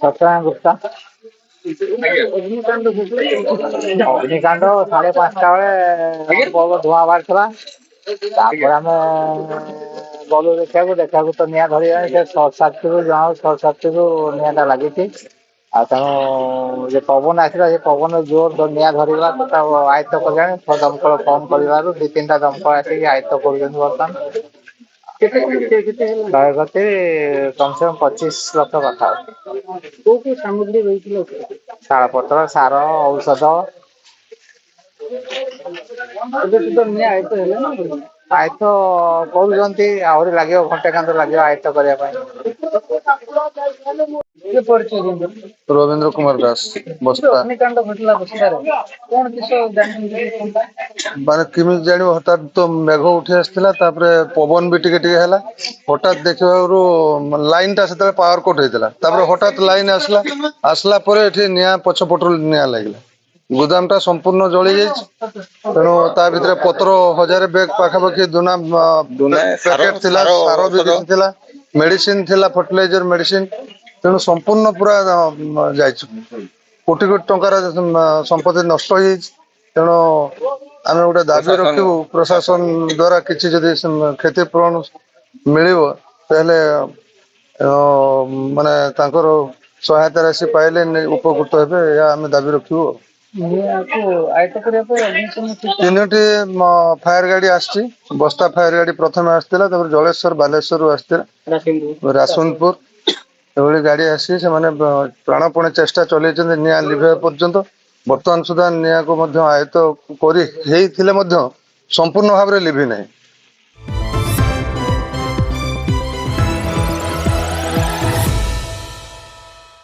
ସତ୍ୟନାରାୟଣ ଗୁପ୍ତା। ଅଗ୍ନିକାଣ୍ଡ 5:30 ବେଳେ ବହୁତ ଧୂଆଁ ବାହାରିଥିଲା। ତାପରେ ଆମେ ଗଲୁ ଦେଖିବାକୁ ତ ନିଆଁ ଧରିଗଲାଣି। ସେ ସର୍ଟ ସର୍କିଟରୁ ନିଆଁଟା ଲାଗିଛି। ଆଉ ତେଣୁ ଯେ ପବନ ଆସିଲା, ସେ ପବନ ଜୋର ନିଆଁ ଧରିଗଲା। ତାକୁ ଆୟତ୍ତ କଲେଣି। ଦମକଳ ଫୋନ କରିବାରୁ 2-3ଟା ଦମକଳ ଆସିକି ଆୟତ୍ତ କରୁଛନ୍ତି ବର୍ତ୍ତମାନ। କ୍ଷୟକ୍ଷତି କମସେ କମ 25 ଲକ୍ଷ କଥା। କୋଉ କୋଉ ସାମଗ୍ରୀ ରହିଥିଲା? ଶାଳପତ୍ର, ସାର, ଔଷଧ। ଏବେ ତ ନିଆଁ ଆୟତ୍ତ ହେଲା ନା? ଆୟତ୍ତ କରୁଛନ୍ତି, ଆହୁରି ଲାଗିବ, ଘଣ୍ଟେ ଖଣ୍ଡେ ଲାଗିବ ଆୟତ୍ତ କରିବା ପାଇଁ। କିଏ ପରିଚୟ ଦିଅନ୍ତୁ? ରବୀନ୍ଦ୍ର କୁମାର ଦାସ, ବସ୍ତା। ଅଗ୍ନିକାଣ୍ଡ ଘଟିଲା ବସ୍ତାରେ କଣ କିସ ଜାଣିଛନ୍ତି? ମାନେ କେମିତି ଜାଣିବ? ହଠାତ୍ ତ ମେଘ ଉଠି ଆସିଥିଲା, ତାପରେ ପବନ ବି ଟିକେ ଟିକେ ହେଲା। ହଠାତ୍ ଦେଖିବାରୁ ଲାଇନ ଟା ସେତେବେଳେ ପାୱାର କଟ ହେଇଥିଲା। ତାପରେ ହଠାତ୍ ଲାଇନ ଆସିଲା ପରେ ଏଠି ନିଆଁ ପଛପଟରୁ ନିଆଁ ଲାଗିଲା। ଗୋଦାମ ଟା ସମ୍ପୂର୍ଣ୍ଣ ଜଳି ଯାଇଛି। ତେଣୁ ତା ଭିତରେ ପତ୍ର 1000 ବେଗ ପାଖାପାଖି ପ୍ୟାକେଟ ଥିଲା, ସାର ବି କିଛି ଥିଲା, ମେଡିସିନ ଥିଲା, ଫର୍ଟିଲାଇଜର ମେଡିସିନ। ତେଣୁ ସମ୍ପୂର୍ଣ୍ଣ ପୁରା ଯାଇଛି। କୋଟି କୋଟି ଟଙ୍କାର ସମ୍ପତ୍ତି ନଷ୍ଟ ହେଇଯାଇଛି। ତେଣୁ ଆମେ ଗୋଟେ ଦାବି ରଖିବୁ, ପ୍ରଶାସନ ଦ୍ଵାରା କିଛି ଯଦି କ୍ଷତିପୂରଣ ମିଳିବ, ତାହେଲେ ମାନେ ତାଙ୍କର ସହାୟତା ରାଶି ପାଇଲେ ଉପକୃତ ହେବେ, ଏହା ଆମେ ଦାବି ରଖିବୁ। ଆୟତ୍ତ କରିବା ପାଇଁ 3ଟି ଫାୟାର ଗାଡି ଆସିଛି। ବସ୍ତା ଫାୟାର ଗାଡି ପ୍ରଥମେ ଆସିଥିଲା, ତାପରେ ଜଳେଶ୍ୱର, ବାଲେଶ୍ୱରରୁ ଆସିଥିଲା, ରାସନପୁର ଏଭଳି ଗାଡି ଆସି ସେମାନେ ପ୍ରାଣପଣେ ଚେଷ୍ଟା ଚଲେଇଛନ୍ତି ନିଆଁ ଲିଭେଇବା ପର୍ଯ୍ୟନ୍ତ। ବର୍ତ୍ତମାନ ସୁଦ୍ଧା ନିଆଁକୁ ମଧ୍ୟ ଆୟତ୍ତ କରି ହେଇଥିଲେ ମଧ୍ୟ ସମ୍ପୂର୍ଣ୍ଣ ଭାବରେ ଲିଭି ନାହିଁ।